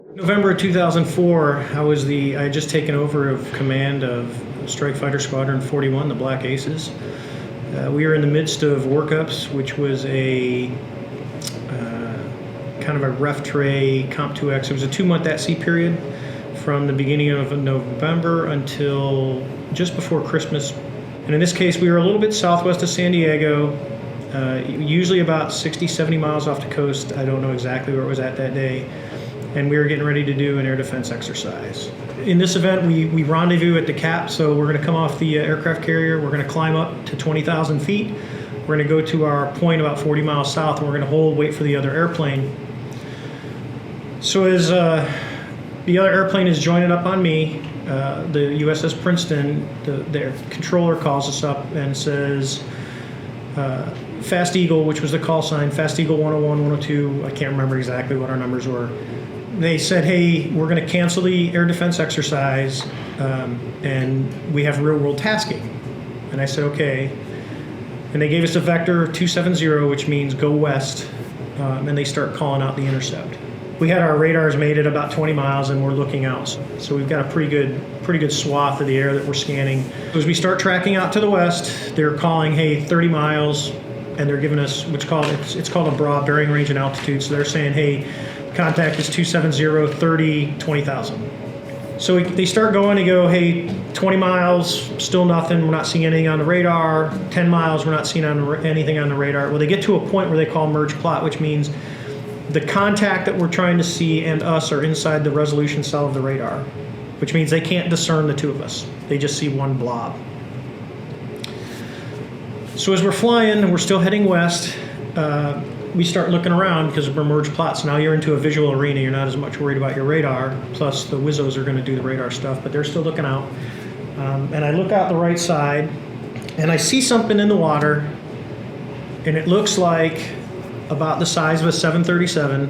November 2004, I had just taken over of command of Strike Fighter Squadron 41, the Black Aces. We were in the midst of workups, which was a kind of a ref tray Comp 2X. It was a 2-month at-sea period from the beginning of November until just before Christmas. And in this case, we were a little bit southwest of San Diego, usually about 60, 70 miles off the coast. I don't know exactly where it was at that day. And we were getting ready to do an air defense exercise. In this event, we rendezvous at the cap, so we're going to come off the aircraft carrier, we're going to climb up to 20,000 feet, we're going to go to our point about 40 miles south, and we're going to hold, wait for the other airplane. So as the other airplane is joining up on me, the USS Princeton, the controller calls us up and says, Fast Eagle, which was the call sign, Fast Eagle 101, 102, I can't remember exactly what our numbers were. They said, hey, we're going to cancel the air defense exercise and we have real world tasking. And I said, okay. And they gave us a vector 270, which means go west, and they start calling out the intercept. We had our radars made at about 20 miles and we're looking out. So we've got a pretty good swath of the air that we're scanning. As we start tracking out to the west, they're calling, hey, 30 miles, and they're giving us it's called a broad bearing range and altitude. So they're saying, hey, contact is 270, 30, 20,000. So they start going, they go, hey, 20 miles, still nothing, we're not seeing anything on the radar. 10 miles, we're not seeing anything on the radar. Well, they get to a point where they call merge plot, which means the contact that we're trying to see and us are inside the resolution cell of the radar, which means they can't discern the two of us. They just see one blob. So as we're flying and we're still heading west, we start looking around because we're merged plots. Now you're into a visual arena. You're not as much worried about your radar. Plus the Wizzos are going to do the radar stuff, but they're still looking out. And I look out the right side and I see something in the water, and it looks like about the size of a 737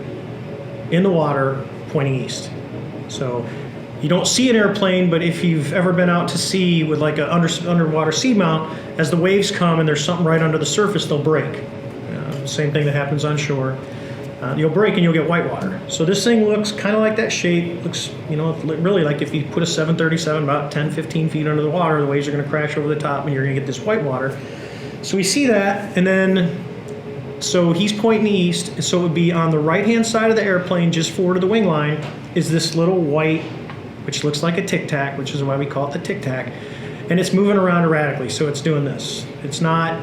in the water pointing east. So you don't see an airplane, but if you've ever been out to sea with like an underwater seamount, as the waves come and there's something right under the surface, they'll break. Same thing that happens on shore. You'll break and you'll get whitewater. So this thing looks kind of like that shape. Looks, really like if you put a 737 about 10, 15 feet under the water, the waves are going to crash over the top and you're going to get this whitewater. So we see that, and then so he's pointing east, so it would be on the right-hand side of the airplane, just forward of the wing line, is this little white, which looks like a tic-tac, which is why we call it the tic-tac, and it's moving around erratically, so it's doing this. It's not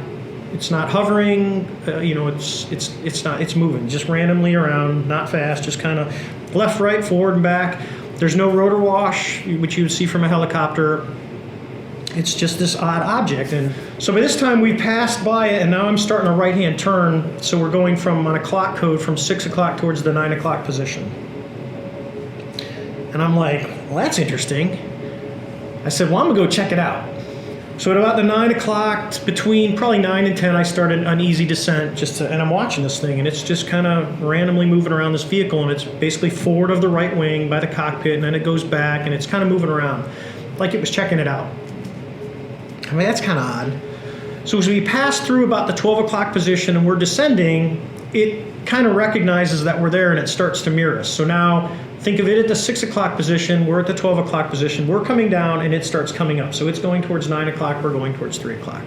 hovering, it's moving, just randomly around, not fast, just kind of left, right, forward, and back. There's no rotor wash, which you would see from a helicopter. It's just this odd object. And so by this time we passed by it, and now I'm starting a right-hand turn. So we're going from, on a clock code, from 6 o'clock towards the 9 o'clock position. And I'm like, well, that's interesting. I said, well, I'm gonna go check it out. So at about the 9 o'clock, between probably 9 and 10, I started an easy descent and I'm watching this thing, and it's just kind of randomly moving around this vehicle, and it's basically forward of the right wing by the cockpit, and then it goes back, and it's kind of moving around like it was checking it out. I mean, that's kind of odd. So as we pass through about the 12 o'clock position and we're descending, it kind of recognizes that we're there and it starts to mirror us. So now think of it at the 6 o'clock position, we're at the 12 o'clock position, we're coming down and it starts coming up. So it's going towards 9 o'clock, we're going towards 3 o'clock.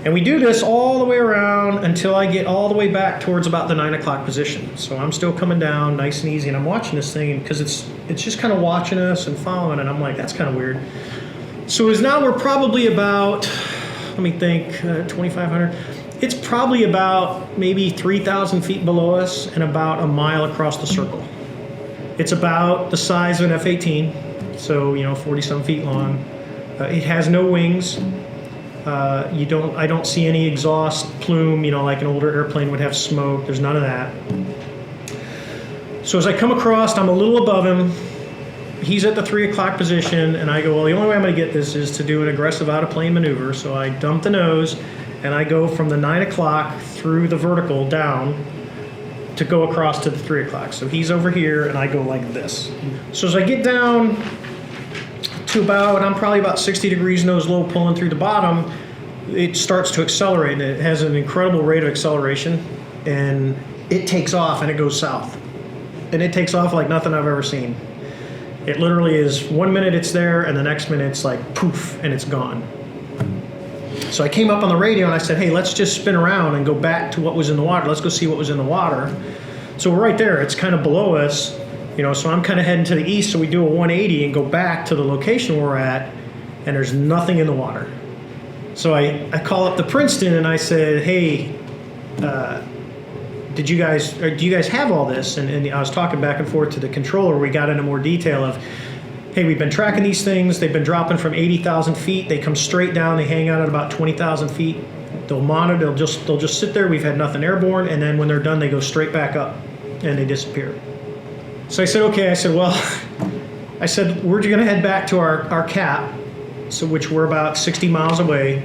And we do this all the way around until I get all the way back towards about the 9 o'clock position. So I'm still coming down nice and easy, and I'm watching this thing because it's just kind of watching us and following, and I'm like, that's kind of weird. So as now we're probably about, let me think, 2,500. It's probably about maybe 3,000 feet below us and about a mile across the circle. It's about the size of an F-18, so 40-some feet long. It has no wings. I don't see any exhaust plume, like an older airplane would have smoke. There's none of that. So as I come across, I'm a little above him. He's at the 3 o'clock position, and I go, well, the only way I'm going to get this is to do an aggressive out-of-plane maneuver. So I dump the nose, and I go from the 9 o'clock through the vertical down to go across to the 3 o'clock. So he's over here, and I go like this. So as I get down to I'm probably about 60 degrees nose low, pulling through the bottom, it starts to accelerate, and it has an incredible rate of acceleration, and it takes off, and it goes south. and it takes off like nothing I've ever seen. It literally is 1 minute it's there, and the next minute it's like poof, and it's gone. So I came up on the radio and I said, hey, let's just spin around and go back to what was in the water. Let's go see what was in the water. So we're right there. It's kind of below us, so I'm kind of heading to the east. So we do a 180 and go back to the location where we're at, and there's nothing in the water. So I call up the Princeton and I said, hey, do you guys have all this? And I was talking back and forth to the controller. We got into more detail of, hey, we've been tracking these things. They've been dropping from 80,000 feet. They come straight down. They hang out at about 20,000 feet. They'll monitor. They'll just sit there. We've had nothing airborne. And then when they're done, they go straight back up and they disappear. So I said, okay. I said, well, we're going to head back to our cap, which we're about 60 miles away,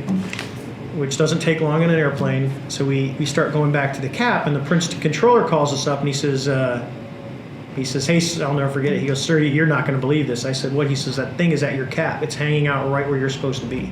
which doesn't take long in an airplane. So we start going back to the cap, and the Princeton controller calls us up and he says, hey, I'll never forget it. He goes, sir, you're not going to believe this. I said, what? He says, that thing is at your cap. It's hanging out right where you're supposed to be.